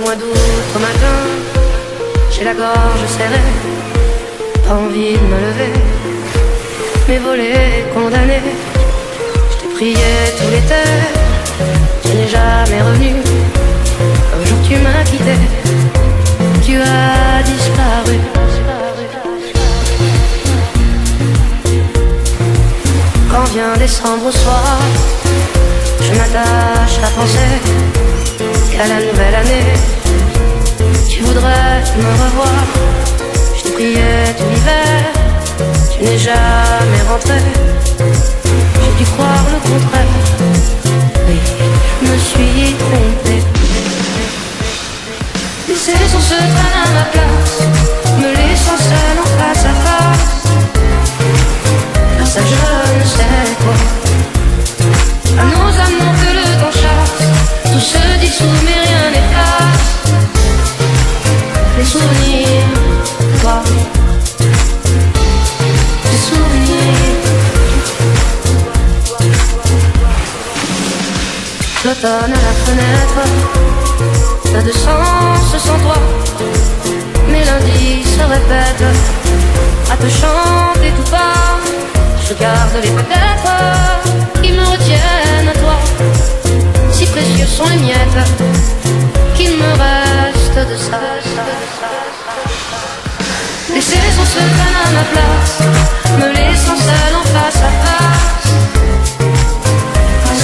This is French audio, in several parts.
mois d'août au matin, j'ai la gorge serrée, pas envie de me lever, mes volets condamnés. Je t'ai prié tout l'été, tu n'es jamais revenu. Un jour tu m'as quitté, tu as disparu. Quand vient décembre au soir, je m'attache à penser qu'à la nouvelle année, tu voudrais me revoir. Je t'ai prié tout l'hiver, tu n'es jamais rentré. J'ai dû croire le contraire, oui, je me suis trompé. Laissez sur ce train à ma place, me laissant seul en face à face. Ça je ne sais quoi. À nos amours que le temps chasse, tout se dissout mais rien n'efface les souvenirs de toi. Les souvenirs. L'automne à la fenêtre, pas de sens sans toi. Mes lundis se répètent à te chanter tout bas. Je garde les peut-être qui me retiennent à toi. Si précieux sont les miettes qu'il me reste de ça. Laissez son secret à ma place, me laissant seul en face à face.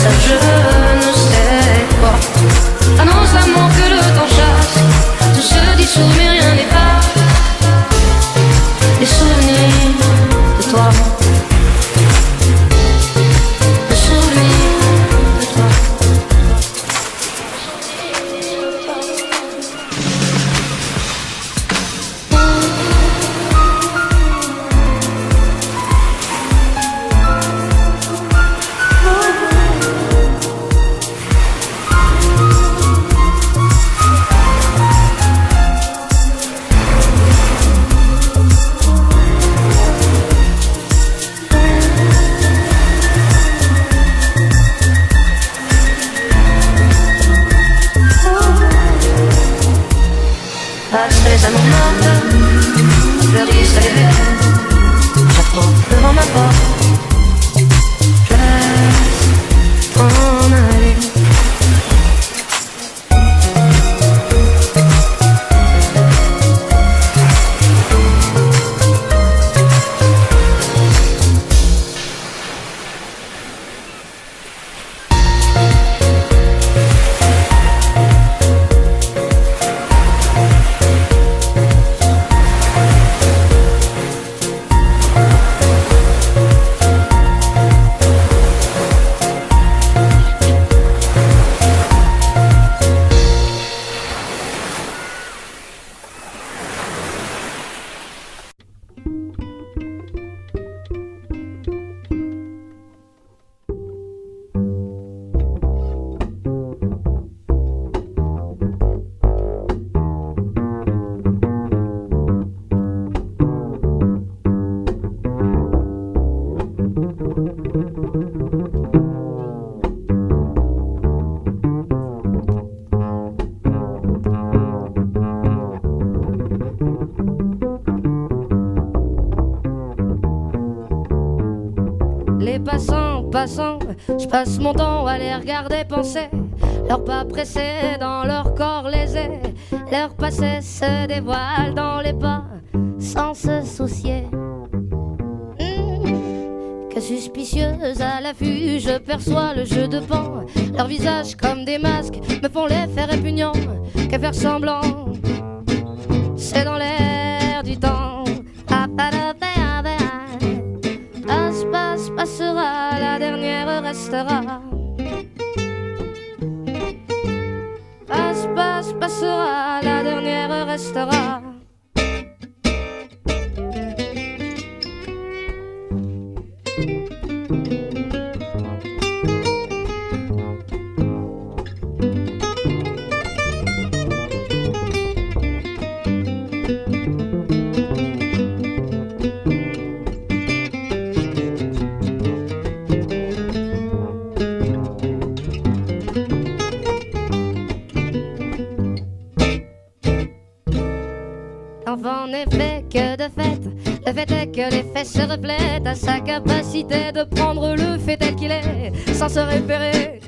Ça je ne sais quoi. À nos amours que le temps chasse, tout se dissout mais rien n'efface les souvenirs de toi. Devant ma porte, je laisse en aller. Passant, je passe mon temps à les regarder penser, leurs pas pressés dans leur corps lésés, leur passé se dévoile dans les pas sans se soucier. Que suspicieuse à l'affût, je perçois le jeu de pan. Leurs visages comme des masques me font l'effet répugnant. Que faire semblant, c'est dans l'air du temps. Passera, la dernière restera. Passera, la dernière restera. que de fait, le fait est que les faits se reflètent à sa capacité de prendre le fait tel qu'il est, sans se référer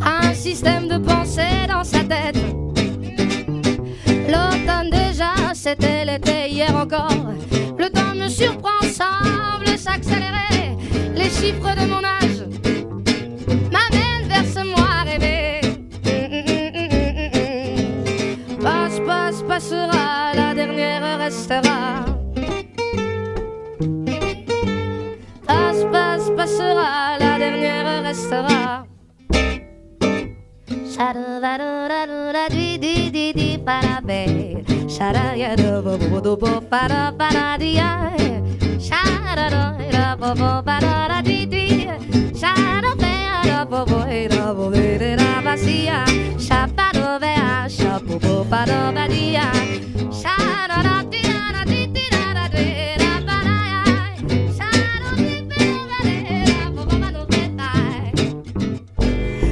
à un système de pensée dans sa tête. L'automne déjà, c'était l'été hier encore. Le temps me surprend, semble s'accélérer. Les chiffres de mon âge m'amènent vers ce moi rêvé. Passe, passe, passera, la dernière restera. Passe, passe, passera, la dernière restera.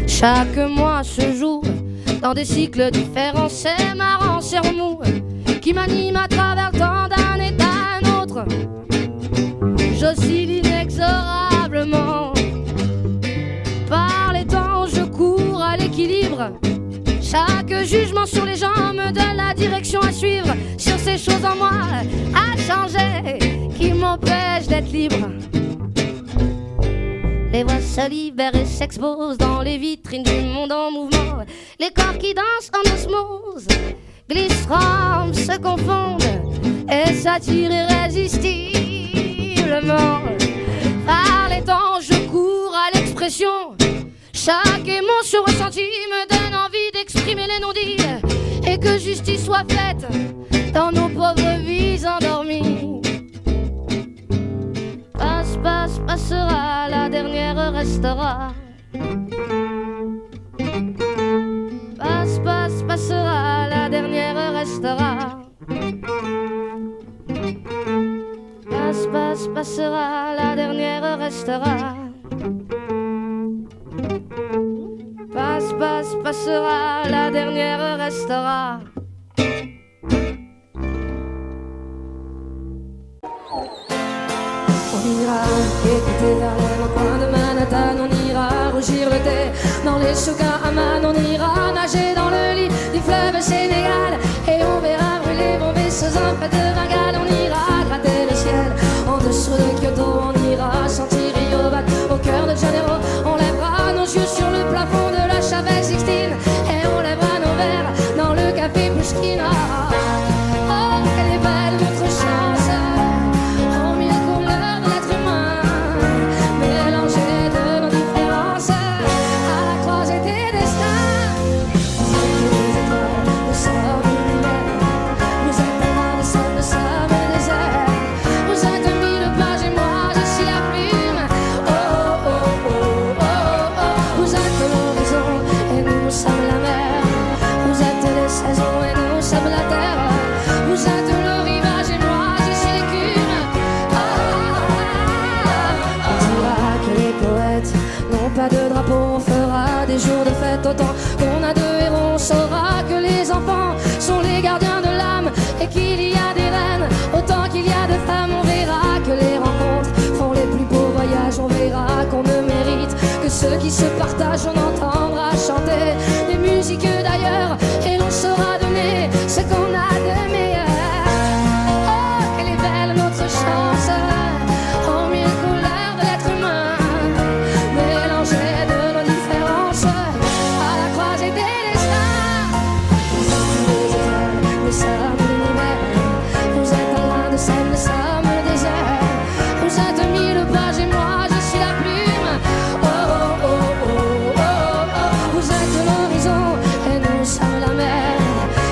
Chaque mois se joue dans des cycles différents, c'est marrant, c'est remous, qui m'anime à travers le temps d'un état à un autre. J'oscille inexorablement. Par les temps, je cours à l'équilibre. Chaque jugement sur les gens me donne la direction à suivre. Sur ces choses en moi à changer qui m'empêchent d'être libre. Les voix se libèrent et s'exposent dans les vitrines du monde en mouvement. Les corps qui dansent en osmose glissent, rampent, se confondent et s'attirent irrésistiblement. Par les temps, je cours à l'expression. Chaque émotion ressentie me donne envie d'exprimer les non-dits et que justice soit faite dans nos pauvres vies endormies. Passe, passe, passera, la dernière restera. Passe, passe, passera, la dernière restera. Passe, passe, passera, la dernière restera. Passe, passe, passera, la dernière restera. On ira écouter Harlem au coin de Manhattan, on ira rougir le thé dans les souks à Amman, on ira nager dans le lit du fleuve Sénégal et on verra brûler vos vaisseaux en fait de Bengale. On ira gratter le ciel en dessous de Kyoto, on ira sentir Rio Bat au cœur de Janeiro. On lèvera nos yeux sur le plafond de la chapelle Sixtine et on lèvera nos verres dans le café Pushkin. Oh, quelle est belle notre chance, aux mille couleurs de l'être humain, mélangée de nos différences, à la croisée des destins. Nous sommes l'univers, nous êtes loin de sol, nous sommes le désert. Vous êtes mille pages et moi je suis la plume. Oh, oh, oh, oh, oh. Vous êtes l'horizon et nous sommes la mer. Vous êtes les saisons et nous sommes la terre. Vous êtes le rivage et moi je suis l'écume. On dira que les poètes n'ont pas de drapeau. On fera des jours de fête autant qu'on a de héros. On saura que les enfants sont les gardiens de l'âme et qu'il y a des reines autant qu'il y a de femmes. On verra que les rencontres font les plus beaux voyages. On verra qu'on ne mérite que ceux qui se partagent. On entendra chanter des musiques d'ailleurs et l'on saura donner ce qu'on a de meilleur. Oh, quelle est belle notre chance, aux mille couleurs de l'être humain, mélangée de nos différences, à la croisée des destins. Vous êtes les étoiles, nous sommes l'univers. Vous êtes loin de sol, nous sommes le désert. Vous êtes mille pages et moi je suis la plume. Oh, oh, oh, oh, oh, oh. Vous êtes l'horizon et nous sommes la mer.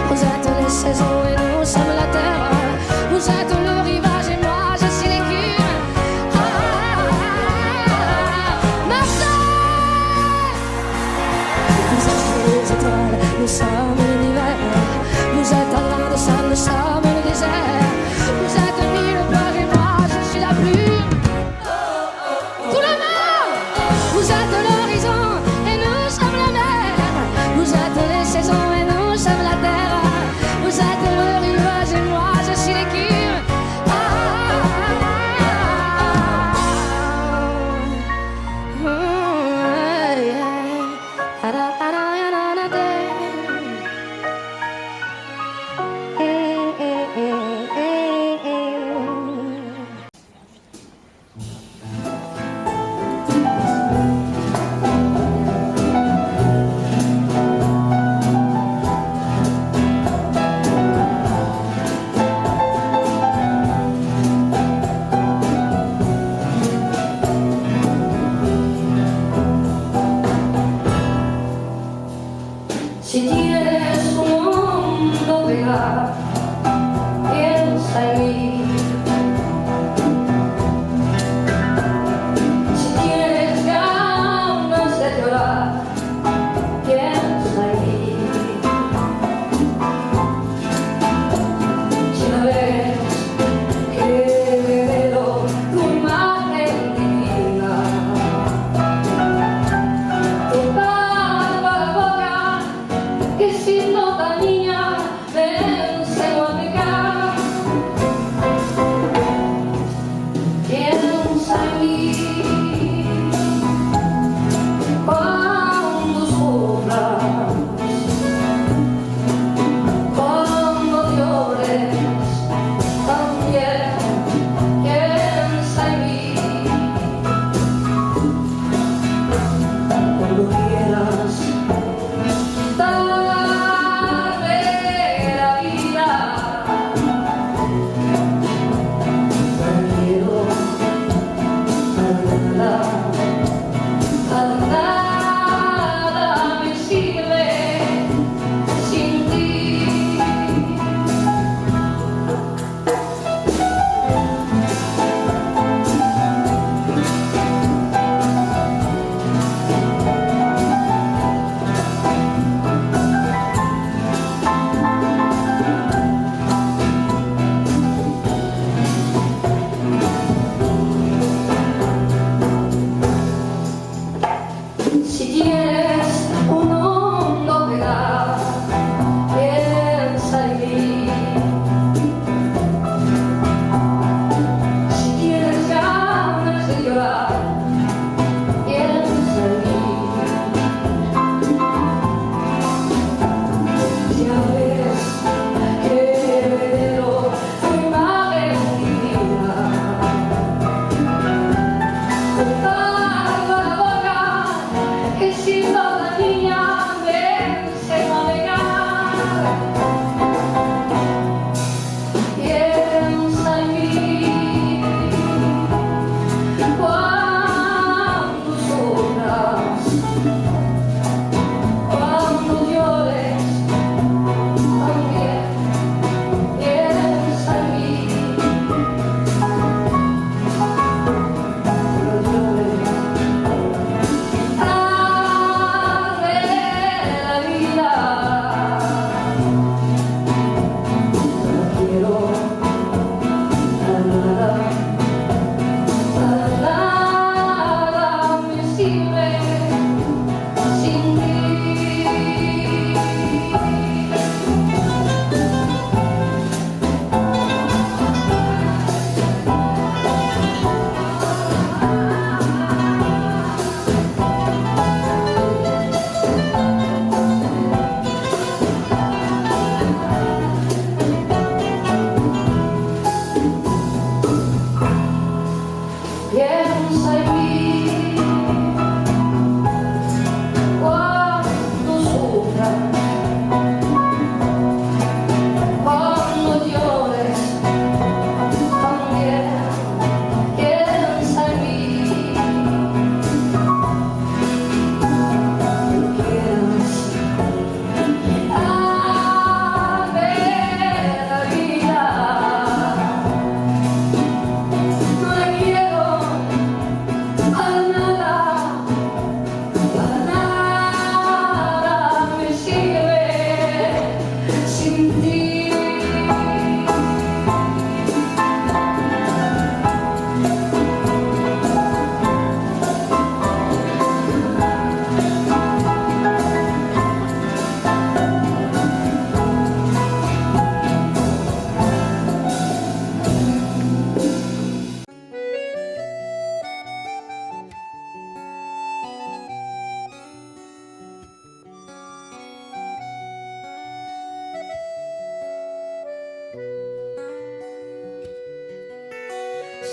Vous êtes les saisons et nous sommes la terre. Vous êtes le rivage et moi je suis l'écume. Marseille! Vous êtes les étoiles, nous sommes l'univers. Vous êtes loin de sol, nous sommes le désert. Vous êtes mille pages et moi je suis la plume. Tout le monde! Vous êtes l'horizon et nous sommes la mer. Vous êtes les saisons et nous sommes la terre. Vous êtes le rivage et moi je suis l'écume. Si tienes un mundo pegado, piensa en mí. Si tienes ganas de llorar, piensa en mí. Si no ves que veo tu imagen divina, tu barba boca que siendo tan niña me enseñó a pecar. Piensa en mí cuando sufras, cuando llores, también piensa en mí. Cuando quieras darme la vida, no quiero nada me sirve sin ti. Si tienes un mundo pegado, piensa en mí. Si tienes ganas de llorar, piensa en mí. Si no ves que veo tu imagen divina, tu barba boca que siendo la niña me enseñó a negar. Piensa en mí cuando sufras, cuando llores, también piensa en mí. Cuando llores, dame la vida. No quiero nada me sirve sin ti. Piensa en mí cuando sufras, cuando llores, también piensa en mí. Cuando quieras darme la vida, no la quiero para nada me sirve sin ti.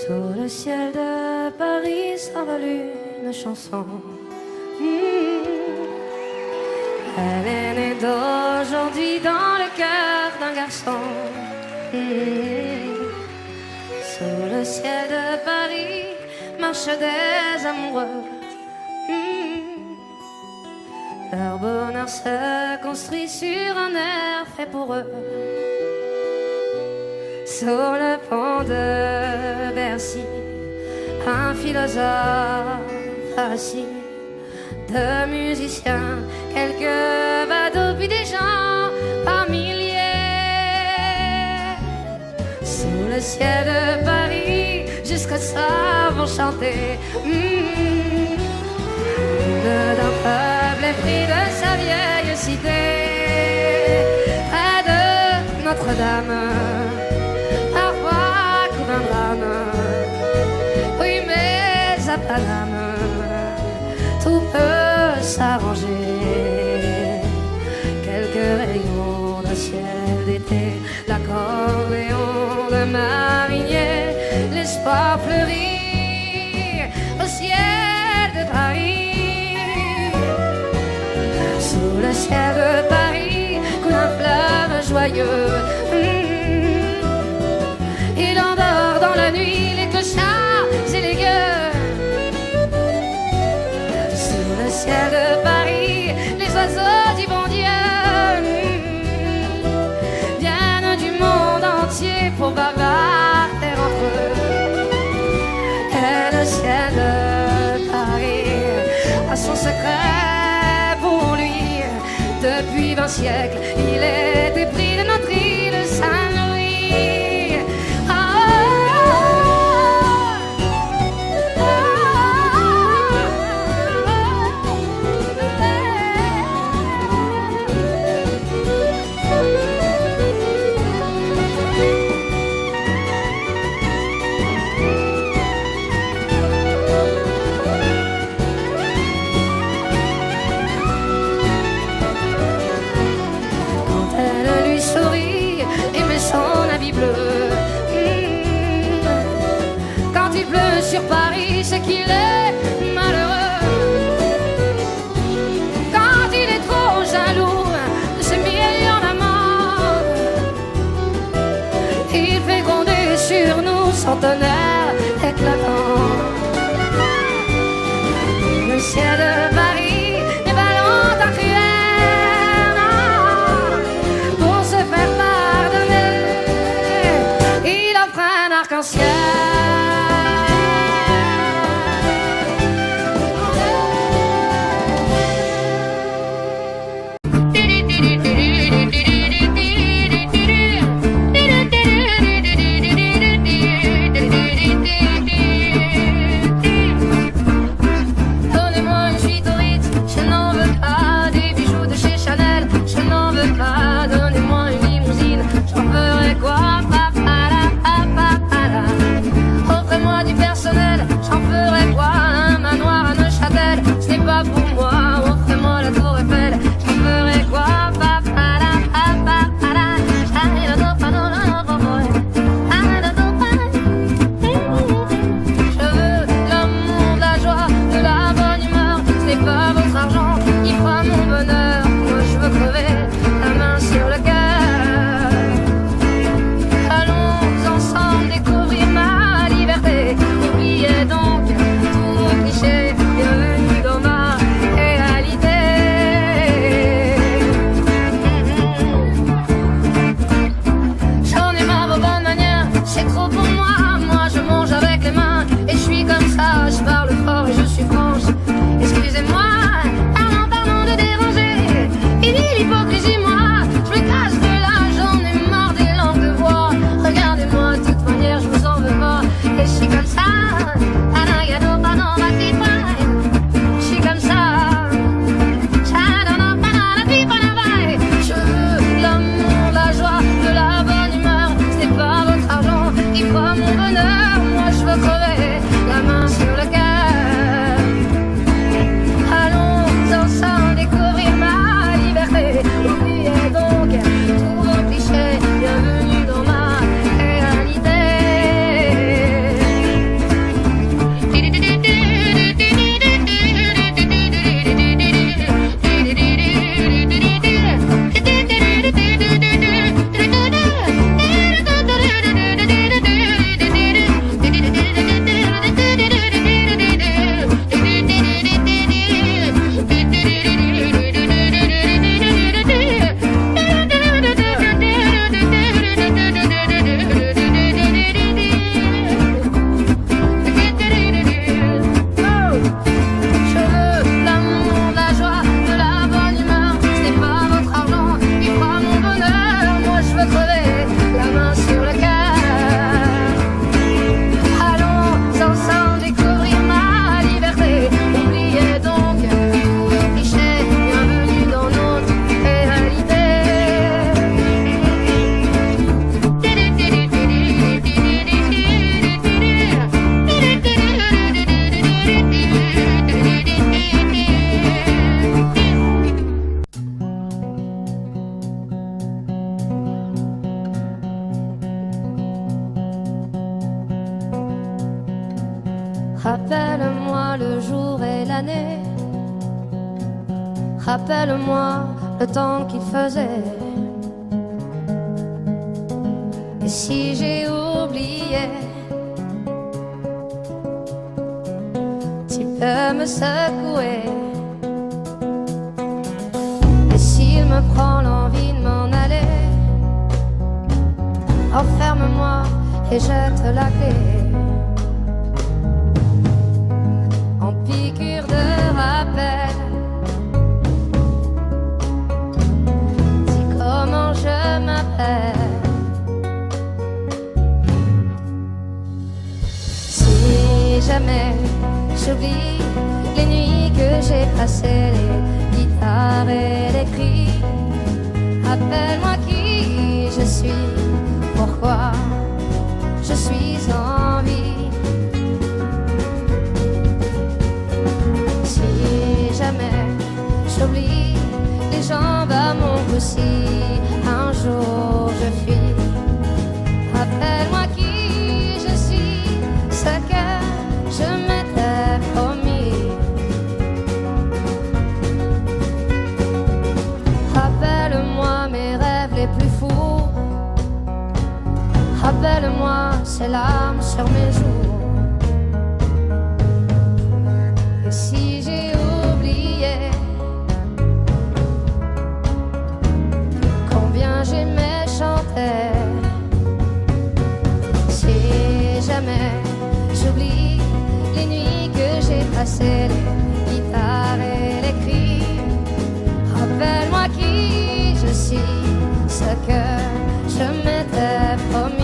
Sous le ciel de Paris s'envole une chanson. Elle est née d'aujourd'hui dans le cœur d'un garçon. Sous le ciel de Paris marchent des amoureux. Leur bonheur se construit sur un air fait pour eux. Sur le pont de Bercy, un philosophe assis, deux musiciens, quelques badauds, puis des gens par milliers. Sous le ciel de Paris, jusqu'au soir vont chanter. D'un peuple épris de sa vieille cité, près de Notre-Dame, parfois couvre un drame. Oui, mais à Paname, tout peut s'arranger. Quelques rayons de ciel d'été, l'accordéon de marinier, l'espoir fleurit au ciel de Paris. Sous le ciel de Paris coule un fleuve joyeux. Il endort dans la nuit les clochards et les gueux. Sous le ciel de Paris, les oiseaux du bon Dieu viennent du monde entier pour bavarder entre eux. Et le ciel de Paris a son secret pour lui. Depuis 20 siècles, il est épris de notre île Saint-Louis. Quand il pleut sur Paris, c'est qu'il est malheureux. Quand il est trop jaloux de ses millions d'amants, il fait gronder sur nous son tonnerre éclatant. Le ciel de Paris est ballon d'un cruel pour se faire pardonner. Il offre un arc-en-ciel. Allons ensemble découvrir ma liberté. l'année. Rappelle-moi le temps qu'il faisait. Et si j'ai oublié, tu peux me secouer. Et s'il me prend l'envie de m'en aller, enferme-moi et jette la clé. En piqûre de rappel, dis comment je m'appelle. Si jamais j'oublie les nuits que j'ai passées, les guitares et les cris, rappelle-moi qui je suis, pourquoi je suis en vie. Si jamais j'oublie les jambes à mon cou, si un jour je fuis, rappelle-moi qui je suis, ce que je m'étais promis. Rappelle-moi mes rêves les plus fous, rappelle-moi ces larmes sur mes joues. Et si j'ai oublié combien j'aimais chanter, si jamais j'oublie les nuits que j'ai passées, les guitares et les cris, rappelle-moi qui je suis, ce que je m'étais promis.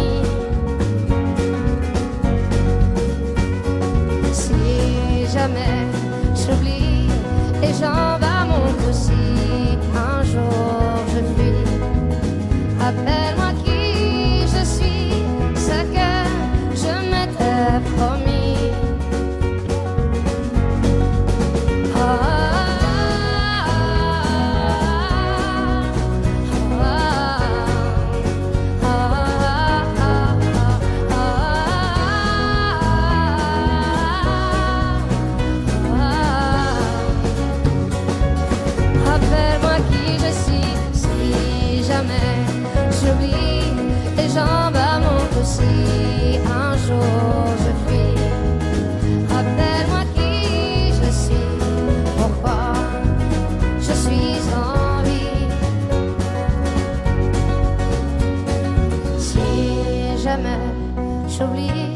Si jamais j'oublie les jambes à mon cou, si un jour je fuis, rappelle-moi qui je suis, ce que je m'étais promis. Rappelle-moi qui je suis, si jamais j'oublie les jambes à mon cou, si un jour je fuis, rappelle-moi qui je suis, pourquoi je suis en vie. Si jamais j'oublie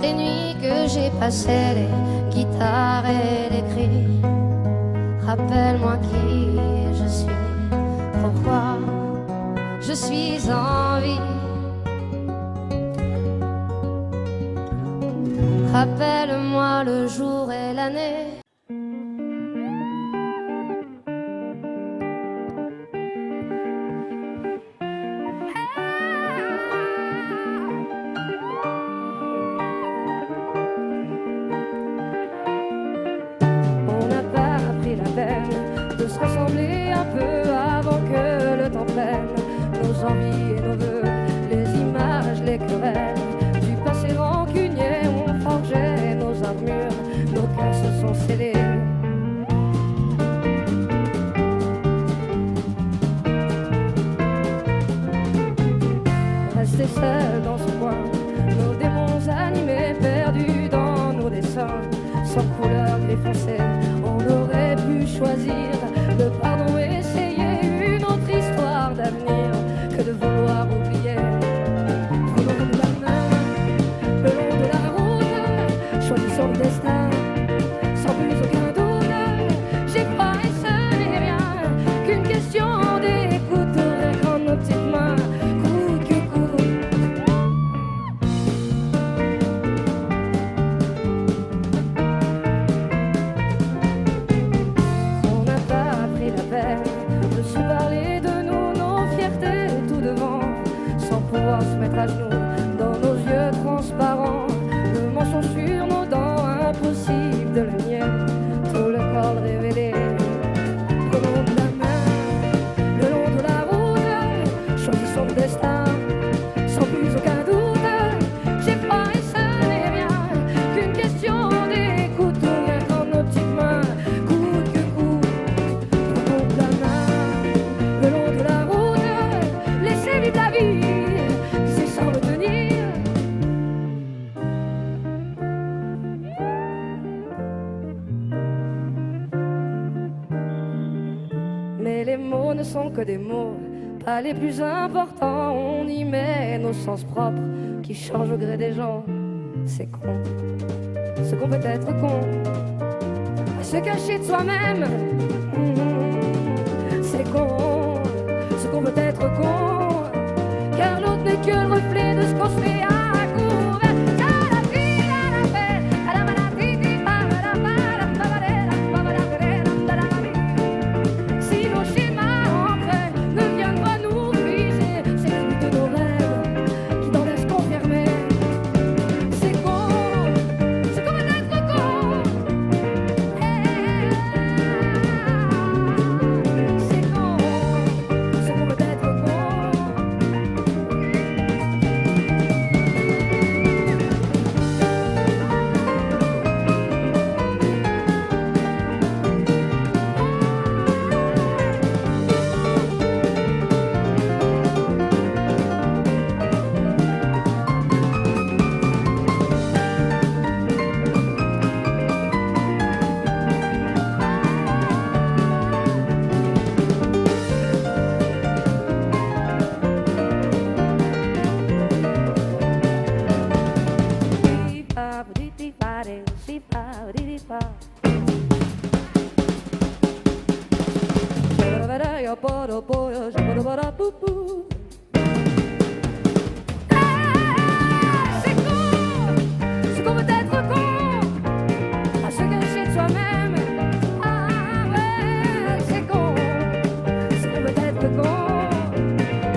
les nuits que j'ai passées, les guitares et les cris, rappelle-moi qui je suis, pourquoi je suis en vie. Rappelle-moi le jour et l'année. On n'a pas pris la peine de se ressembler un peu avant que le temps prenne nos envies et nos vœux, les images, les querelles du passé rancunier ont forgé nos armures, nos cœurs se sont scellés. Rester seul dans ce coin, nos démons animés, perdus dans nos dessins, sans couleur effacée, on aurait pu choisir le pardon et essayer une autre histoire d'avenir que de vouloir oublier. Prenons de la main, le long de la route, choisissons le destin, sans plus aucun doute. J'y crois et ce n'est rien qu'une question d'écoute, rien qu'en nos petites mains, coûte que coûte. Mais les mots ne sont que des mots, pas les plus importants. On y met nos sens propres qui changent au gré des gens. C'est con, ce qu'on peut être con, à se cacher de soi-même. C'est con, ce qu'on peut être con, car l'autre n'est que le reflet de ce qu'on se fait à couvert. Si nos schémas ancrés ne viennent pas nous briser, c'est le but de nos rêves qui t'en laissent confirmer. C'est con, ce qu'on peut être con. C'est con, ce qu'on peut être con. C'est con, ce qu'on peut être con, à se cacher de soi-même. Ah ouais, c'est con, ce qu'on peut être con,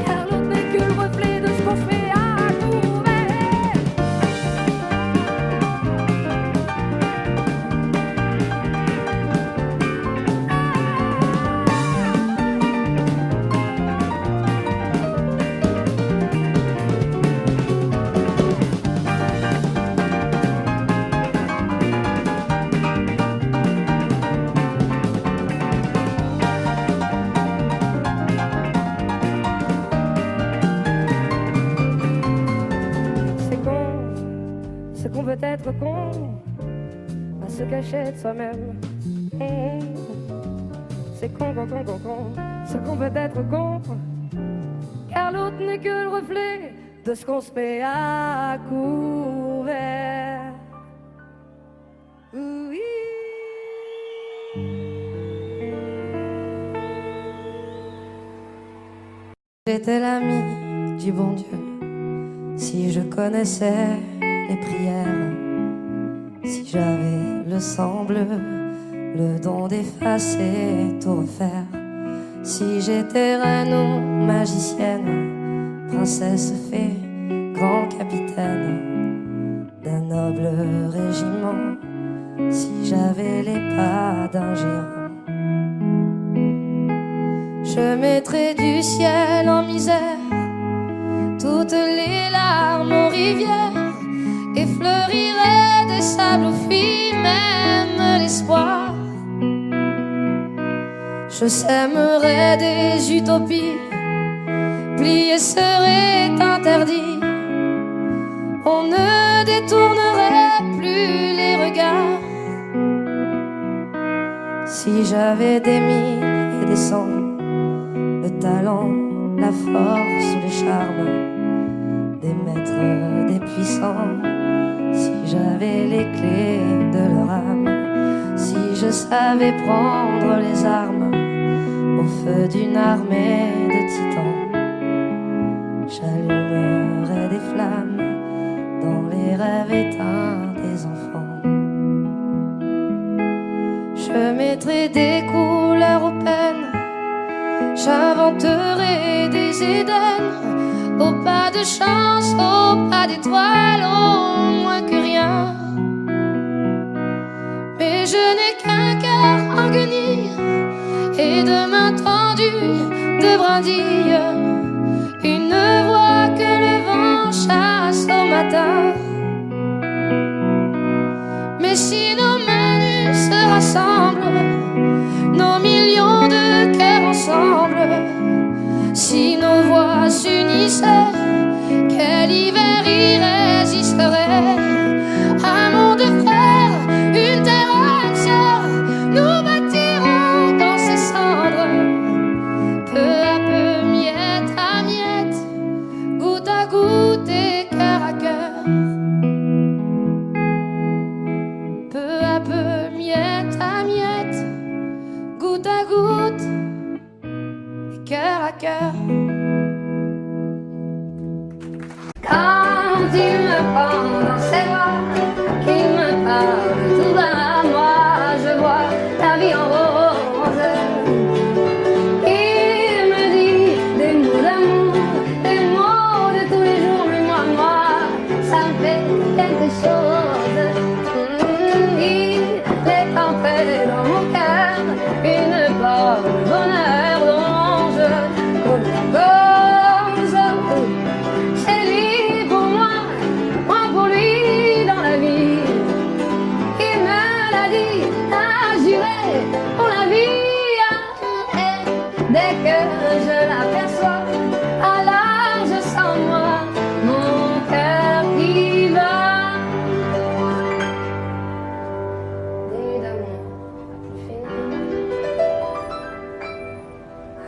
car l'autre n'est que le reflet de ce qu'on fait à couvert. C'est con, ce qu'on veut être con, à se cacher de soi-même. C'est con, ce qu'on veut être con, car l'autre n'est que le reflet de ce qu'on se met à couvert. Oui. J'étais l'ami du bon Dieu, si je connaissais les prières, si j'avais le sang bleu, le don d'effacer, tout refaire, si j'étais reine ou magicienne, princesse fée, grand capitaine d'un noble régiment, si j'avais les pas d'un géant, je mettrais du ciel en misère toutes les larmes aux rivières, et fleurirait des sables aux filles, même l'espoir. Je sèmerais des utopies, plier serait interdit, on ne détournerait plus les regards. Si j'avais des mille et des cents, le talent, la force ou les charmes des maîtres, des puissants, si j'avais les clés de leur âme, si je savais prendre les armes au feu d'une armée de titans, j'allumerais des flammes dans les rêves éteints des enfants. Je mettrais des couleurs aux peines, j'inventerai des Éden, au pas de chance, au pas d'étoiles, au moins que rien. Mais je n'ai qu'un cœur en guenilles et de mains tendues de brindilles, une voix que le vent chasse au matin. Mais si nos mains se rassemblent, nos millions de cœurs ensemble, si nos voix s'unissaient, quel hiver y résisterait? Un monde frère, une terre entière, nous bâtirons dans ses cendres à cœur. Quand il me prend dans ses bras, qu'il me parle tout bas à moi, je vois la vie en rose. Il me dit des mots d'amour, des mots de tous les jours, mais moi, ça me fait quelque chose. Il est entré dans mon cœur une part de bonheur dont je connais la cause. C'est lui pour moi pour lui dans la vie. Il me l'a dit, a juré pour la vie. Et dès que je l'aperçois, alors je sens moi mon cœur qui bat. Des nuits d'amour à plus finir,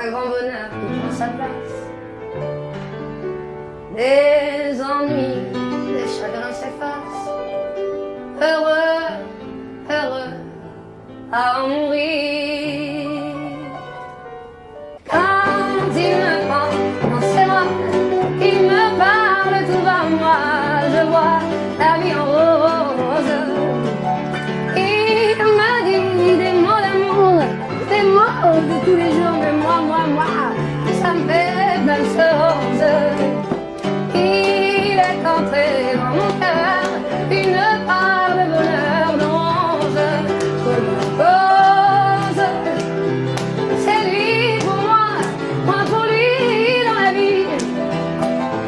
un grand bonheur qui prend sa place. Des ennuis, des chagrins s'effacent. Heureux, heureux à en mourir. Quand il me prend dans ses bras, il me parle tout bas, moi je vois la vie en rose. Il me dit des mots d'amour, des mots de tous les jours, mais moi, ça me fait plein de choses. Il est entré dans mon cœur une part de bonheur dont je connais la cause. C'est lui pour moi pour lui dans la vie.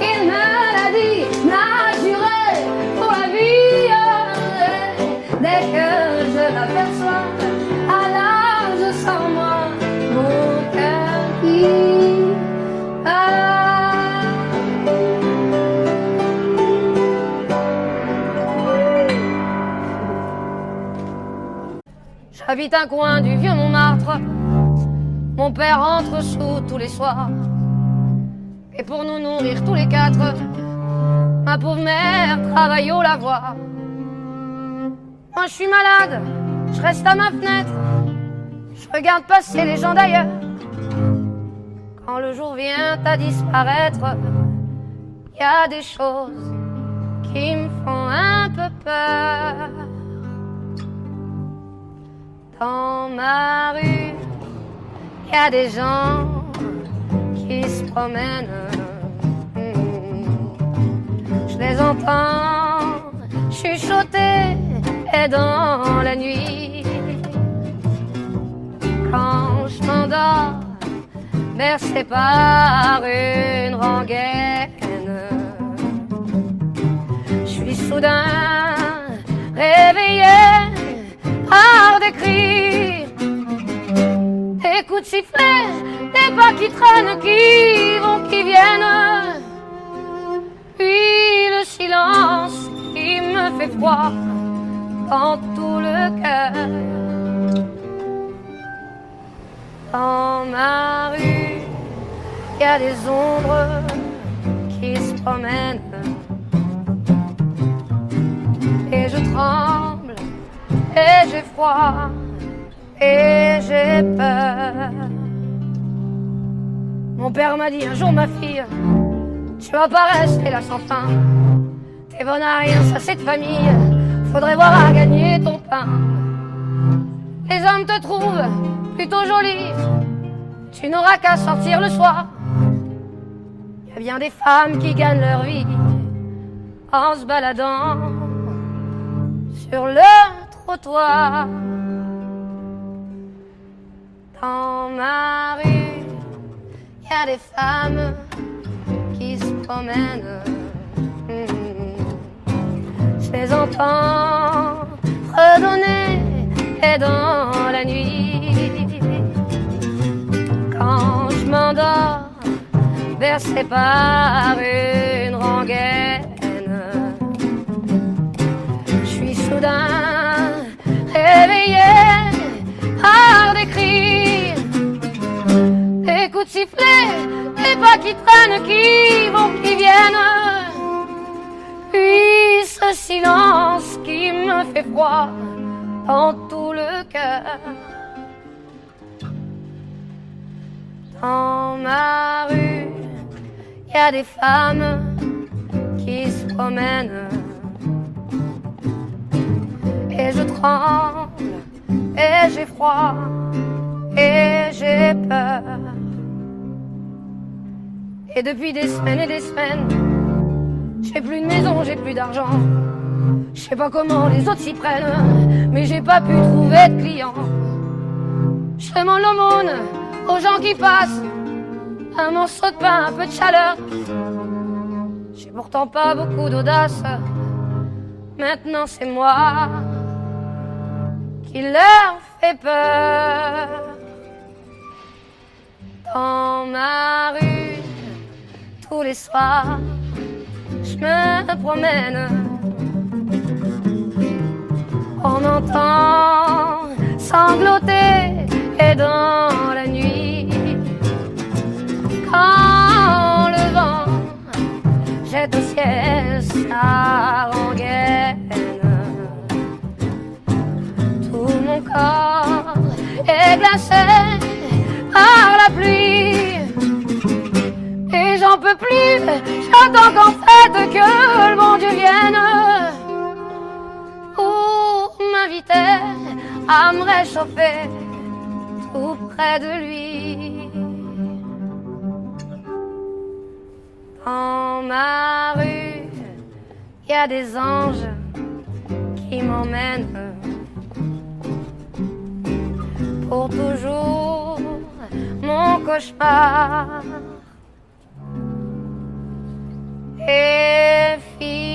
Il me l'a dit, m'a juré pour la vie. Dès que je l'aperçois, alors je sens moi mon cœur qui bat. J'habite un coin du vieux Montmartre. Mon père entre sous tous les soirs. Et pour nous nourrir tous les quatre, ma pauvre mère travaille au lavoir. Moi je suis malade, je reste à ma fenêtre, je regarde passer les gens d'ailleurs. Quand le jour vient à disparaître, il y a des choses qui me font un peu peur. Dans ma rue, il y a des gens qui se promènent. Je les entends chuchoter et dans la nuit. Quand je m'endors, bercé par une rengaine, je suis soudain réveillé par des cris, des coups de sifflet, des pas qui traînent, qui vont, qui viennent. Puis le silence qui me fait froid dans tout le cœur. Dans ma rue, il y a des ombres qui se promènent. Et je tremble, et j'ai froid, et j'ai peur. Mon père m'a dit un jour, ma fille, tu vas pas rester là sans fin. T'es bonne à rien, ça c'est de famille, faudrait voir à gagner ton pain. Les hommes te trouvent plutôt jolie, tu n'auras qu'à sortir le soir. Y a bien des femmes qui gagnent leur vie en se baladant sur le trottoir. Dans ma rue, y a des femmes qui se promènent. Je les entends fredonner et dans la nuit. Quand je m'endors, bercé par une rengaine, je suis soudain réveillé par des cris, des coups de sifflet, des pas qui traînent, qui vont, qui viennent. Puis ce silence qui me fait froid dans tout le cœur. Dans ma rue, y a des femmes qui se promènent et je tremble et j'ai froid et j'ai peur. Et depuis des semaines, j'ai plus de maison, j'ai plus d'argent. Je sais pas comment les autres s'y prennent, mais j'ai pas pu trouver de clients. Je demande l'aumône aux gens qui passent, un morceau de pain, un peu de chaleur. J'ai pourtant pas beaucoup d'audace, maintenant c'est moi qui leur fait peur. Dans ma rue, tous les soirs, je me promène. On entend sangloter et dans la nuit, quand le vent jette au ciel sa rengaine, tout mon corps est glacé par la pluie et j'en peux plus. J'attends qu'en fait que le bon Dieu vienne pour m'inviter à me réchauffer tout près de lui. Dans ma rue, y a des anges qui m'emmènent pour toujours mon cauchemar est fini.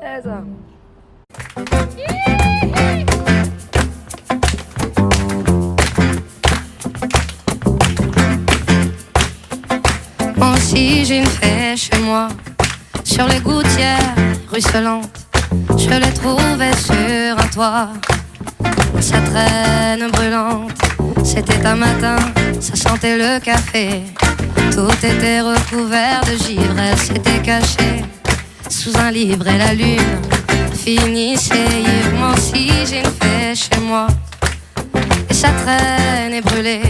C'est ça. Moi aussi j'ai une fée chez moi, sur les gouttières ruisselantes. Je l'ai trouvée sur un toit, sa traîne brûlante. C'était un matin, ça sentait le café. Tout était recouvert de givre, elle s'était cachée sous un livre et la lune finissait ivre. Moi aussi j'ai une fée chez moi, et sa traîne est brûlée.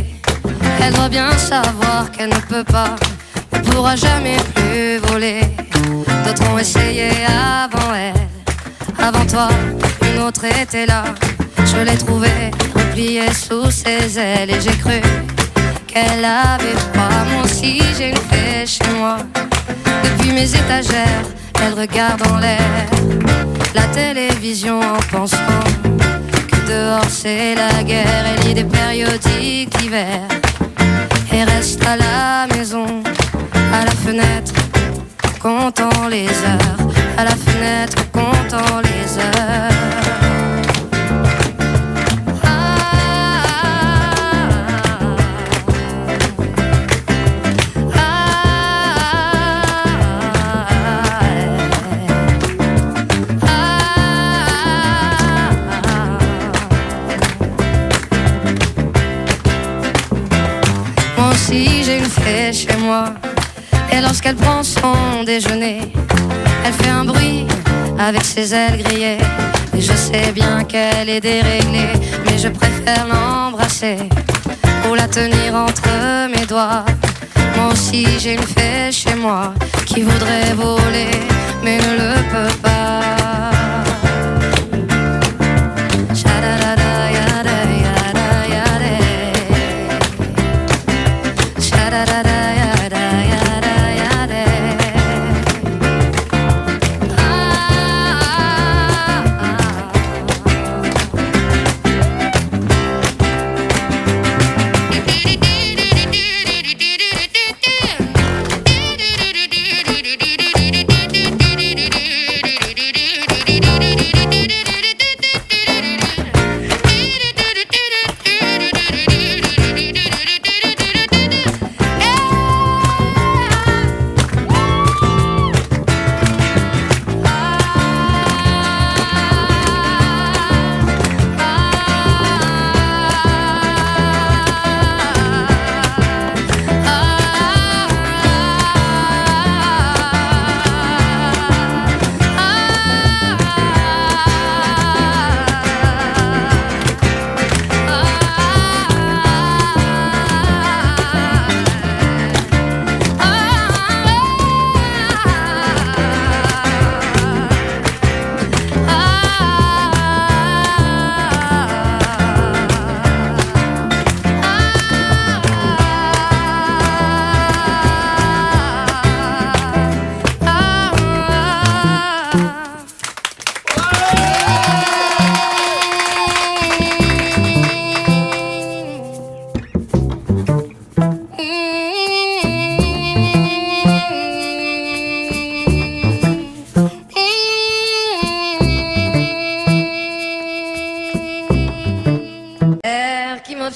Elle doit bien savoir qu'elle ne peut pas, ne pourra jamais plus voler. D'autres ont essayé avant elle, avant toi, une autre était là. Je l'ai trouvée repliée sous ses ailes et j'ai cru qu'elle avait froid. Moi aussi j'ai une fée chez moi, depuis mes étagères, elle regarde en l'air la télévision en pensant que dehors c'est la guerre. Elle lit des périodiques d'hiver et reste à la maison, à la fenêtre, comptant les heures, à la fenêtre, comptant les heures. J'ai une fée chez moi, et lorsqu'elle prend son déjeuner, elle fait un bruit avec ses ailes grillées. Et je sais bien qu'elle est déréglée, mais je préfère l'embrasser ou la tenir entre mes doigts. Moi aussi j'ai une fée chez moi qui voudrait voler, mais ne le peut pas.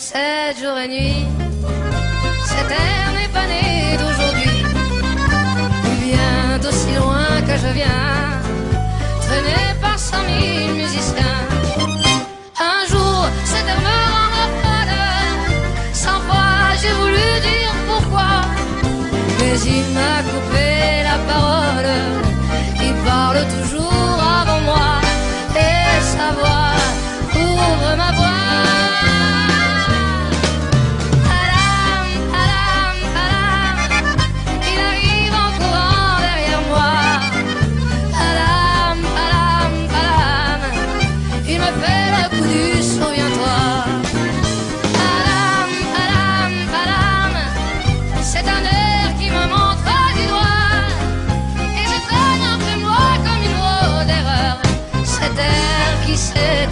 7 jours et nuits. Cette terre n'est pas née d'aujourd'hui. Il vient d'aussi loin que je viens, traîné par 100 000 musiciens. Un jour, cette terre me rend folle. 100 fois j'ai voulu dire pourquoi, mais il m'a coupé la parole. Il parle toujours avant moi, et sa voix ouvre ma voix.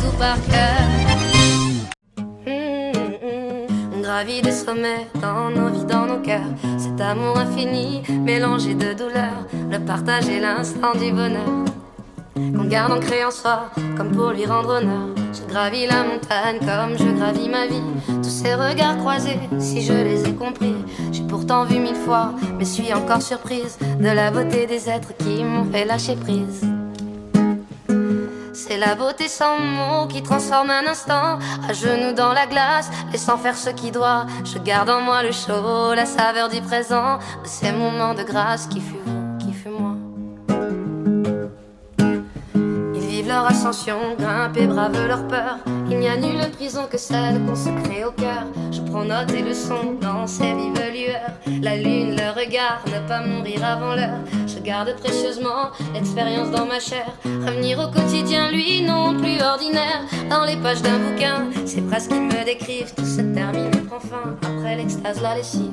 Tout par cœur. On gravit des sommets dans nos vies, dans nos cœurs. Cet amour infini, mélangé de douleur, le partage et l'instant du bonheur qu'on garde ancré en soi, comme pour lui rendre honneur. Je gravis la montagne comme je gravis ma vie. Tous ces regards croisés, si je les ai compris. J'ai pourtant vu 1000 fois, mais suis encore surprise de la beauté des êtres qui m'ont fait lâcher prise. C'est la beauté sans mots qui transforme un instant, à genoux dans la glace, laissant faire ce qui doit. Je garde en moi le chaud, la saveur du présent, de ces moments de grâce qui fut vous, qui fut moi. Ils vivent leur ascension, grimpent et bravent leur peur. Il n'y a nulle prison que celle qu'on se crée au cœur. Je prends note et leçon dans ces vives lueurs. La lune, le regard, ne pas mourir avant l'heure. Je garde précieusement l'expérience dans ma chair. Revenir au quotidien, lui, non plus ordinaire. Dans les pages d'un bouquin, ces phrases qui me décrivent. Tout se termine et prend fin, après l'extase, la lessive.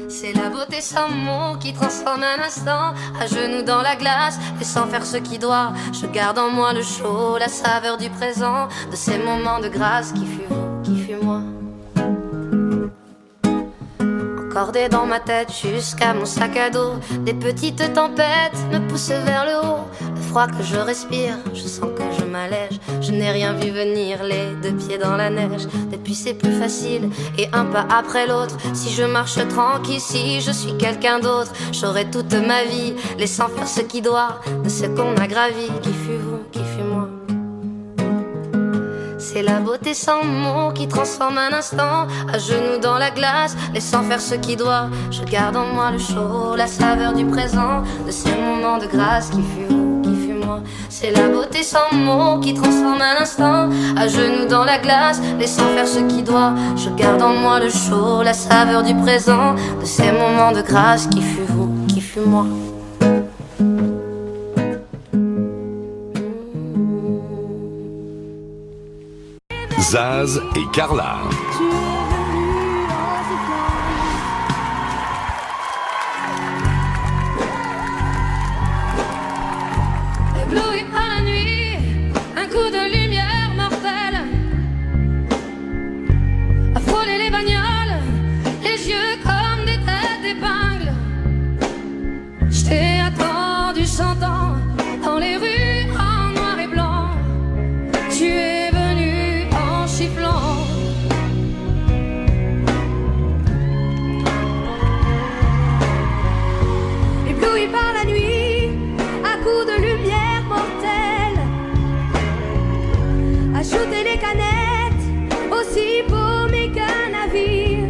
C'est la beauté sans mots qui transforme un instant, à genoux dans la glace, laissant faire ce qui doit. Je garde en moi le chaud, la saveur du présent, de ces moments de grâce qui fut vous, qui fut moi. Cordé dans ma tête jusqu'à mon sac à dos, des petites tempêtes me poussent vers le haut. Le froid que je respire, je sens que je m'allège. Je n'ai rien vu venir, les deux pieds dans la neige. Depuis c'est plus facile, et un pas après l'autre. Si je marche tranquille, si je suis quelqu'un d'autre, j'aurai toute ma vie, laissant faire ce qui doit, de ce qu'on a gravi, qui fut vous, qui fut moi. C'est la beauté sans mots qui transforme un instant, à genoux dans la glace, laissant faire ce qui doit. Je garde en moi le chaud, la saveur du présent, de ces moments de grâce qui fut vous, qui fut moi. C'est la beauté sans mots qui transforme un instant, à genoux dans la glace, laissant faire ce qui doit. Je garde en moi le chaud, la saveur du présent, de ces moments de grâce qui fut vous, qui fut moi. Zaz et Carla. Ébloui par la nuit, un coup de lumière mortelle a frôlé les bagnoles, les yeux comme des têtes d'épingle. Je t'ai attendu 100 ans dans les rues en noir et blanc. Tu es venu en sifflant. Ébloui par la nuit, à coups de lumière mortelle, à shooter les canettes, aussi paumé qu'un navire.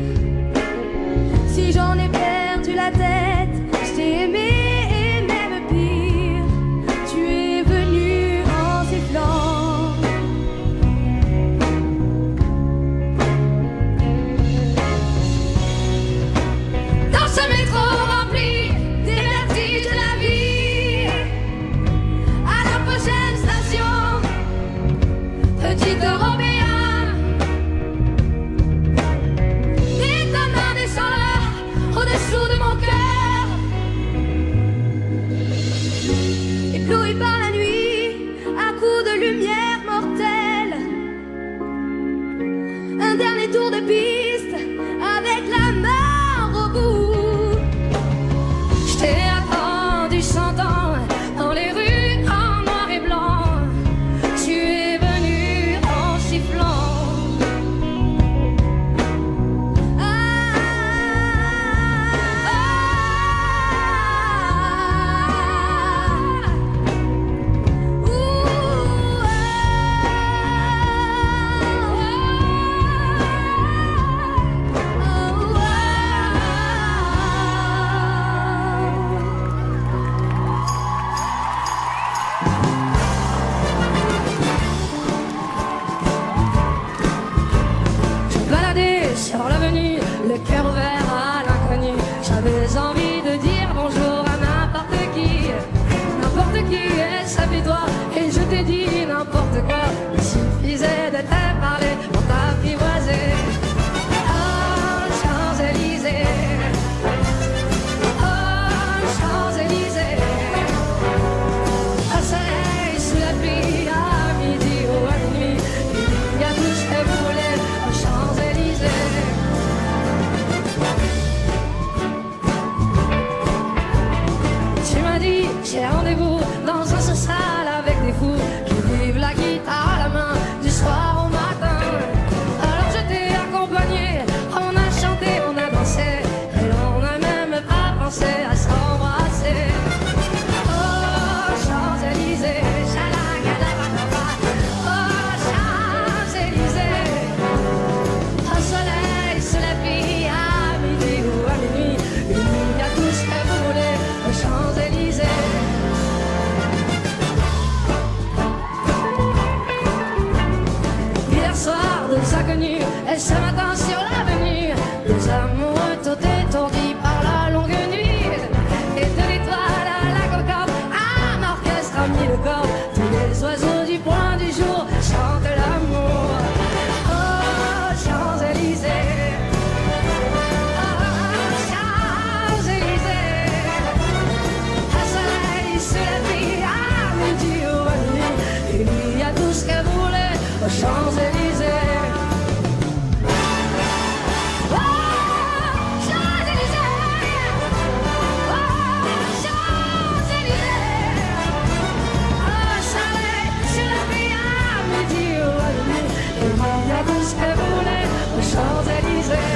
Si j'en ai perdu la tête, je t'ai aimé et même pire. Tu es venu en sifflant. Dans ce métro rempli des vertiges de la vie, à la prochaine station, petit Européen, et ta main descend là, au-dessous de mon cœur. Ébloui par la nuit, à coups de lumière mortelle, un dernier tour de piste avec la mort au bout. Je t'ai attendu 100 ans dans les rues en noir et blanc. Tu es venu en appuie-toi et je t'ai dit n'importe quoi. Il suffisait de te parler pour t'apprivoiser. Oh, Champs-Élysées. Oh, Champs-Élysées. Au soleil, sous la pluie, à midi ou à minuit, il y a tout ce que vous voulez aux Champs-Élysées. Tu m'as dit, j'ai rendez-vous dans un social avec des fous qui vivent la guitare à la main du soir au matin. Alors je t'ai accompagné, on a chanté, on a dansé, et on n'a même pas pensé à s'embrasser. Oh, Champs-Élysées, chalakadabadaba. Oh, Champs-Élysées. Au soleil, sous la pluie, à midi ou à minuit, il y a tout ce que vous voulez aux Champs-Élysées. Hier soir, deux inconnus, et ce matin sur l'avenue, deux amoureux tout étourdis par la longue nuit. Et de l'étoile à la concorde, un orchestre a mis le corps. Tous les oiseaux du point du jour chantent l'amour. Oh, Champs-Élysées. Oh, Champs-Élysées. Un soleil sous la pluie, à midi ou à minuit, il y a tout ce que vous voulez aux Champs-Élysées. Oh, Champs-Élysées. Oh, Champs-Élysées. Oh, soleil sur la pluie, à midi ou à minuit, il y a tout ce que vous voulez aux Champs-Élysées.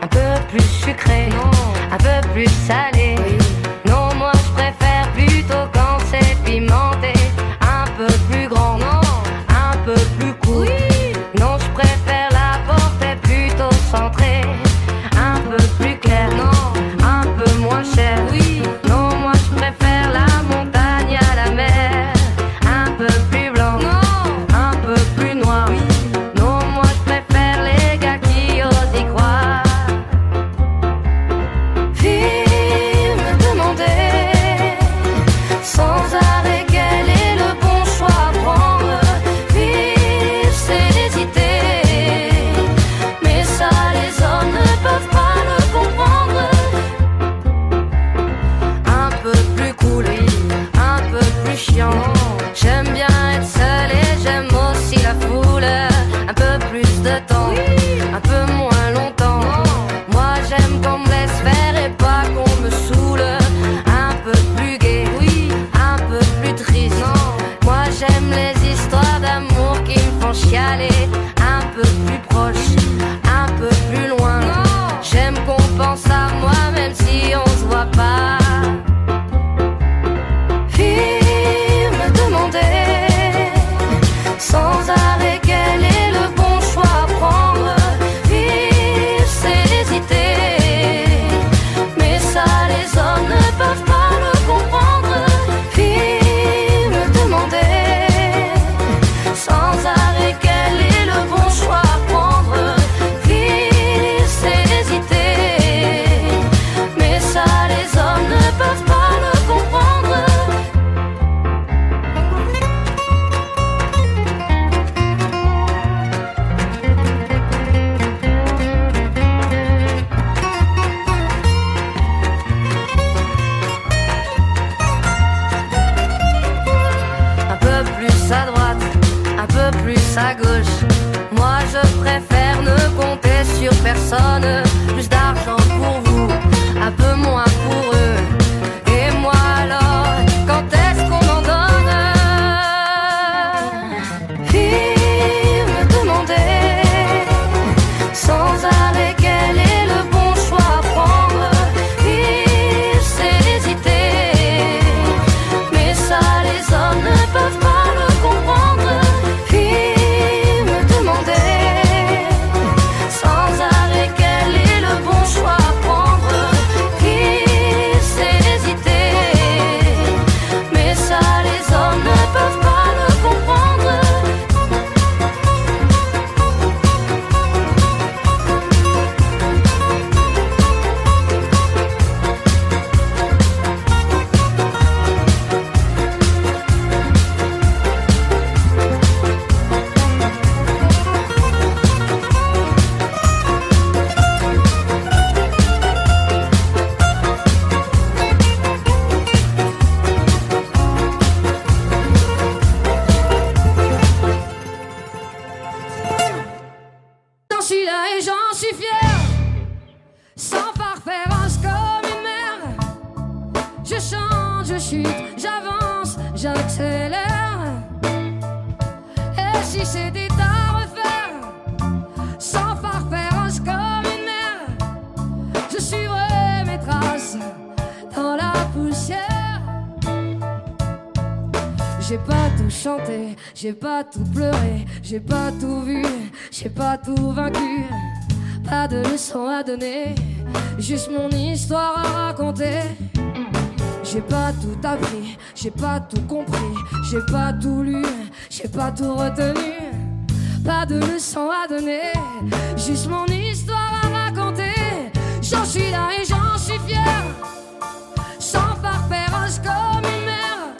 Un peu plus sucré, un peu plus salé. Non, moi je préfère plutôt quand c'est pimenté. Un peu plus grand, un peu plus court. Non, je préfère la portée plutôt centrée. Un peu plus clair, un peu moins cher. Non, moi je préfère la montagne à la mer. Un peu plus blanc, un peu plus noir. Non, moi je préfère les gars qui osent y croire. Fille me demandait sans arrêt quel est le bon choix à prendre. Fille, c'est hésiter, mais ça les hommes ne peuvent pas le comprendre. Un peu plus cool, un peu plus chiant. J'aime bien être seul et j'aime aussi la foule. Un peu plus de temps, un peu moins longtemps. Moi j'aime qu'on me laisse faire et pas qu'on me saoule. Un peu plus gai, un peu plus triste. Moi j'aime les histoires d'amour qui me font chialer. Un peu plus proche, un peu plus loin. J'aime qu'on pense à moi même si on se voit pas. Fille me demandait sans arrêt quel est le bon choix à prendre. Fille, c'est hésiter, mais ça les hommes ne peuvent pas le comprendre. Fille me demandait sans arrêt quel est le bon choix à prendre. Fille, c'est hésiter, mais ça les hommes ne peuvent pas le comprendre. Un peu plus à droite, un peu plus à gauche. Moi je préfère ne compter sur personne. Plus d'argent pour vous, un peu moins pour eux. Et moi alors, quand est-ce qu'on en donne? Fille me demandait sans arrêt quel est le bon choix à prendre. Fille, c'est hésiter, mais ça les hommes ne peuvent pas le comprendre. Fille me demandait sans arrêt quel est les hommes ne peuvent pas le comprendre. J'en suis là et j'en suis fier, sans parfaire comme une mère. Je chante, je chute, j'avance, j'accélère. Et si c'était à refaire, sans parfaire comme une mère, je suivrai mes traces dans la poussière. J'ai pas tout chanté, j'ai pas tout pleuré, j'ai pas tout vu, j'ai pas tout vaincu. Pas de leçons à donner, juste mon histoire à raconter. J'ai pas tout appris, j'ai pas tout compris, j'ai pas tout lu, j'ai pas tout retenu. Pas de leçons à donner, juste mon histoire à raconter. J'en suis là et j'en suis fier, sans parfaire comme une mère.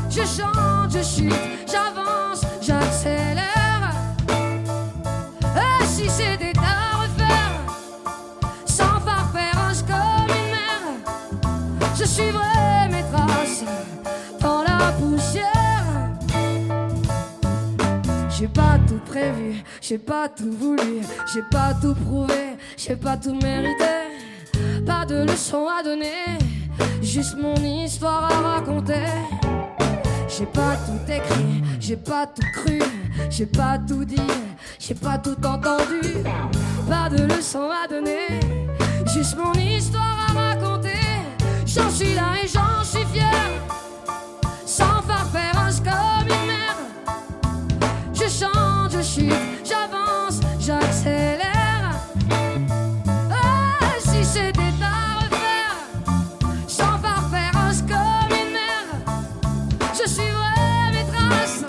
Je chante, je chute, j'avance, j'accélère. Et si c'était à refaire, sans parfaire comme une mère, je suivrai mes traces dans la poussière. J'ai pas tout prévu, j'ai pas tout voulu, j'ai pas tout prouvé, j'ai pas tout mérité. Pas de leçons à donner, juste mon histoire à raconter. J'ai pas tout écrit, j'ai pas tout cru, j'ai pas tout dit, j'ai pas tout entendu. Pas de leçons à donner, juste mon histoire à raconter. J'en suis là et j'en suis fier, sans parfaire comme une mère. Je chante, je chute, j'avance, j'accélère. Ah, si c'était à refaire, sans parfaire comme une mère, je suivrai mes traces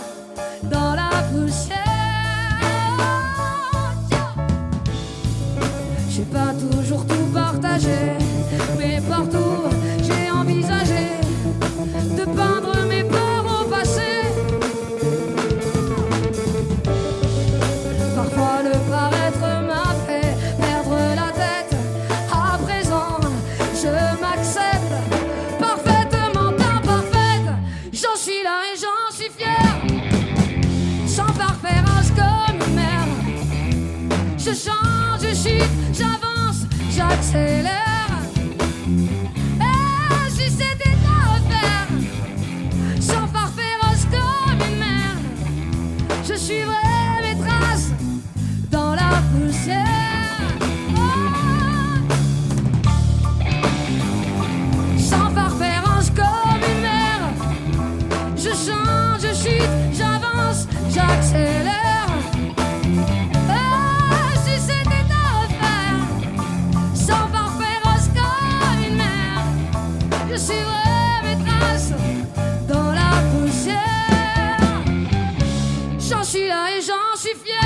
dans la poussière. J'ai pas toujours tout partagé, mais partout j'ai envisagé de peindre mes peurs au passé. Parfois le paraître m'a fait perdre la tête. À présent, je m'accepte parfaitement imparfaite. J'en suis là et j'en suis fier, sans parfaire comme une mère. Je chante, je chute, j'avance, j'accélère. Et si c'était à refaire, sans parfaire comme une mère, je suivrai mes traces dans la poussière. Oh, sans parfaire comme une mère, je chante, je chute, j'avance, j'accélère. Ah, si c'était à refaire, sans parfaire comme une mère, je suivrai mes traces dans la poussière. J'en suis là et j'en suis fier.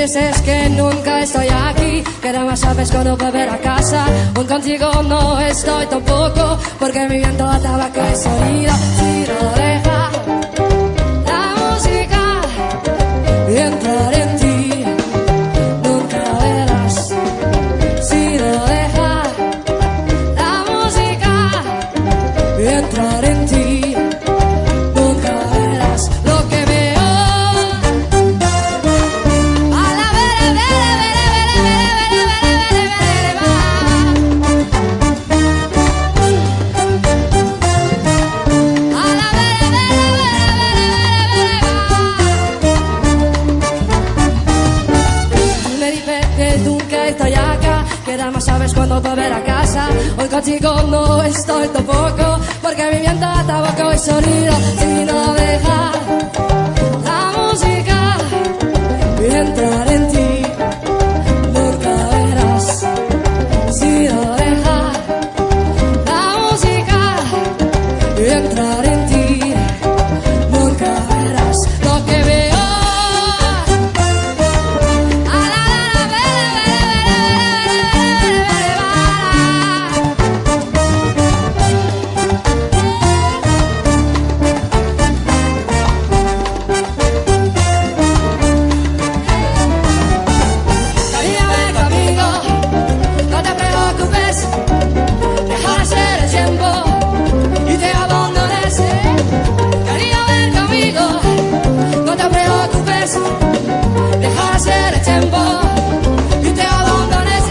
Dices que nunca estoy aquí, que nada más sabes cuando volver a casa. Aún contigo no estoy tampoco, porque mi viento a tabaco y sonido. Si no deja la música y entrar en ti, nunca verás. Si no deja la música y entrar en ti, nunca verás lo que veo. Nada más sabes cuando volver a casa. Hoy contigo no estoy tampoco, porque mi viento a tabaco y sonido. Si no deja la música y entrar en ti, nunca verás. Si no deja la música y entrar en ti, nunca verás lo que veo. Dejar ser el tiempo y te abandones.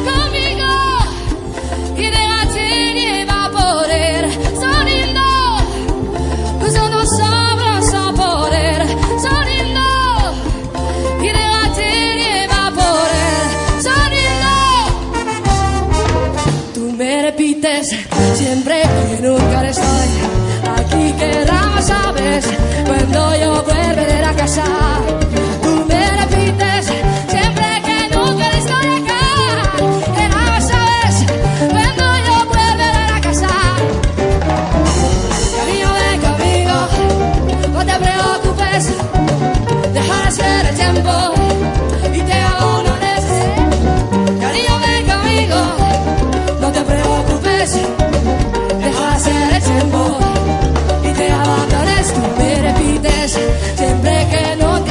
Conmigo y déjate llevar por él. Sonido, usando sobras a poder. Sonido y déjate llevar por él. Sonido, tú me repites siempre que nunca estoy aquí, que nada más sabes cuando yo volveré a casa. Tú me repites siempre que nunca estoy acá, que nada más sabes cuando yo volveré a casa. Cariño, ven conmigo, no te preocupes, dejar ser el tiempo y te abandones. Cariño, ven conmigo, no te preocupes, dejar ser el tiempo y te abandones. Tú me repites siempre que no te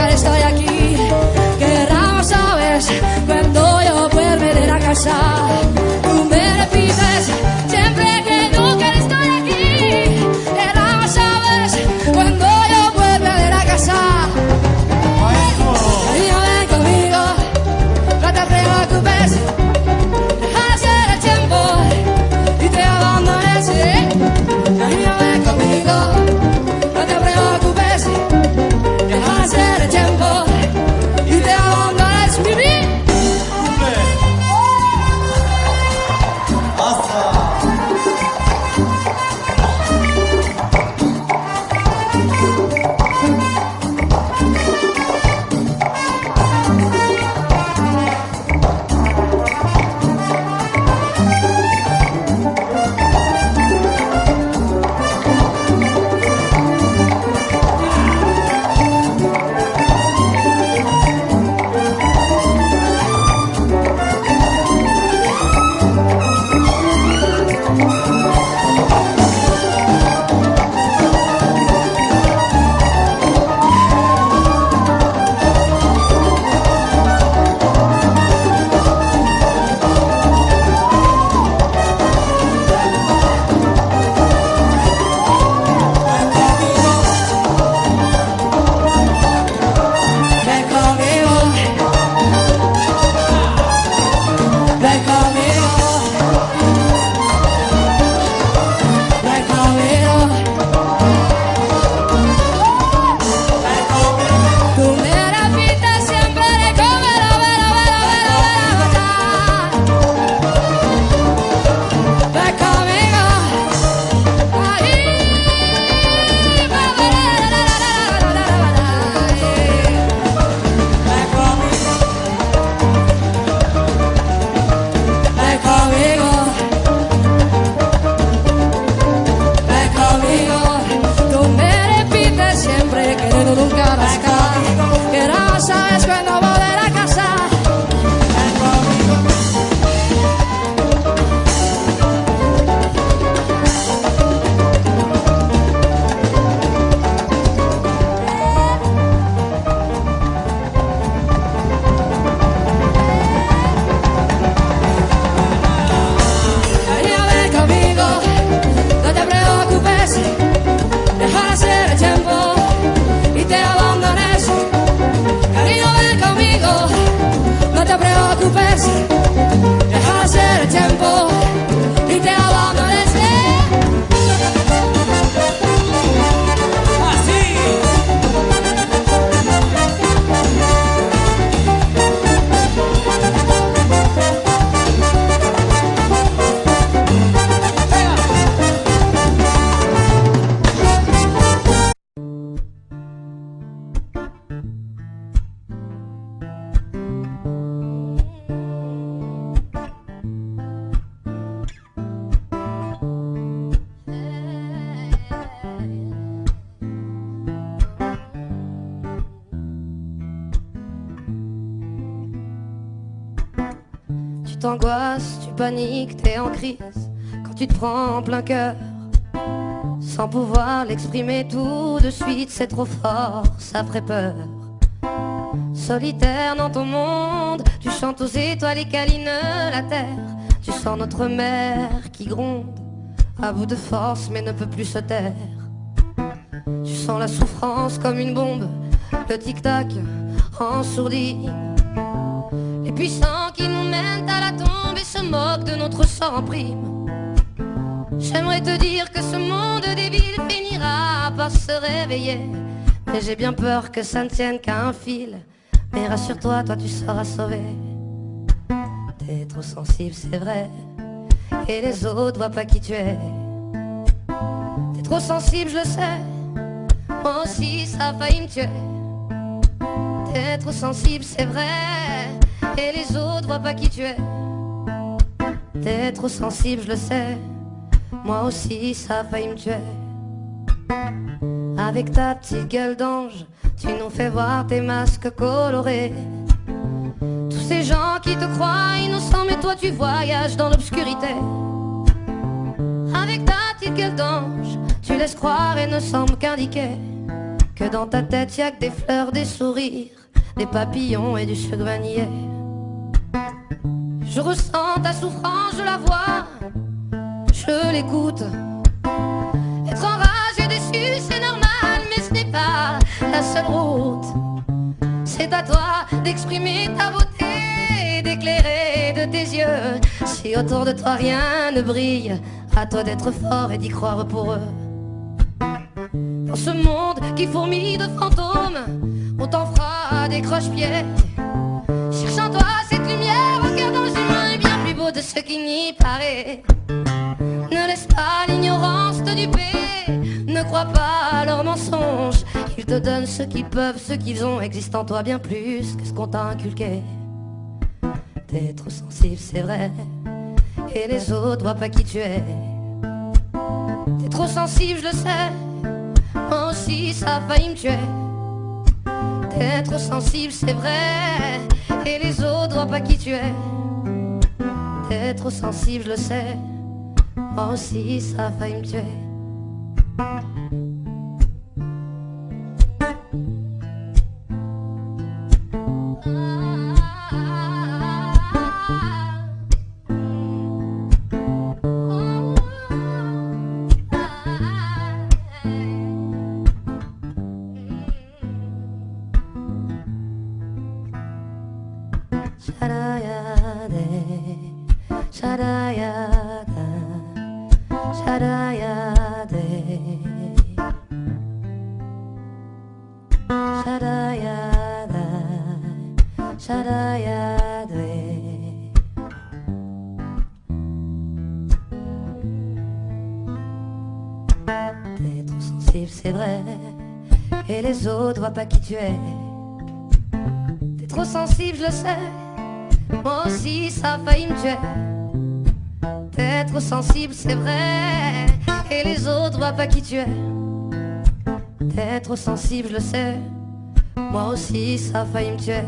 t'angoisses, tu paniques, t'es en crise quand tu te prends en plein cœur. Sans pouvoir l'exprimer tout de suite, c'est trop fort, ça ferait peur. Solitaire dans ton monde, tu chantes aux étoiles et câlines la terre. Tu sens notre mer qui gronde, à bout de force mais ne peut plus se taire. Tu sens la souffrance comme une bombe, le tic-tac en sourdine. Les puissants qui nous mènent à la tombe et se moquent de notre sort en prime. J'aimerais te dire que ce monde débile finira par se réveiller, mais j'ai bien peur que ça ne tienne qu'à un fil. Mais rassure-toi, toi tu seras sauvé. T'es trop sensible, c'est vrai, et les autres voient pas qui tu es. T'es trop sensible, je le sais, moi aussi ça a failli me tuer. T'es trop sensible, c'est vrai, et les autres voient pas qui tu es. T'es trop sensible, je le sais, moi aussi ça a failli me tuer. Avec ta petite gueule d'ange, tu nous fais voir tes masques colorés. Tous ces gens qui te croient innocents, mais toi tu voyages dans l'obscurité. Avec ta petite gueule d'ange, tu laisses croire et ne semble qu'indiquer que dans ta tête y'a que des fleurs, des sourires, des papillons et du sucre vanillé. Je ressens ta souffrance, je la vois, je l'écoute. Être enragé, déçu, c'est normal, mais ce n'est pas la seule route. C'est à toi d'exprimer ta beauté, d'éclairer de tes yeux. Si autour de toi rien ne brille, à toi d'être fort et d'y croire pour eux. Dans ce monde qui fourmille de fantômes, on t'en fera des croche-pieds. Cherche en toi cette lumière au cœur d'un humain, est bien plus beau de ce qu'il n'y paraît. Ne laisse pas l'ignorance te duper, ne crois pas à leurs mensonges. Ils te donnent ce qu'ils peuvent, ce qu'ils ont, existe en toi bien plus que ce qu'on t'a inculqué. T'es trop sensible, c'est vrai, et les autres voient pas qui tu es. T'es trop sensible, je le sais, moi aussi ça a failli me tuer. T'es trop sensible, c'est vrai, et les autres voient pas qui tu es. T'es trop sensible, je le sais, moi aussi ça a failli me tuer. T'es trop sensible, c'est vrai, et les autres voient pas qui tu es. T'es trop sensible, je le sais, moi aussi ça a failli me tuer. T'es trop sensible, c'est vrai, et les autres voient pas qui tu es. T'es trop sensible, je le sais, moi aussi ça a failli me tuer.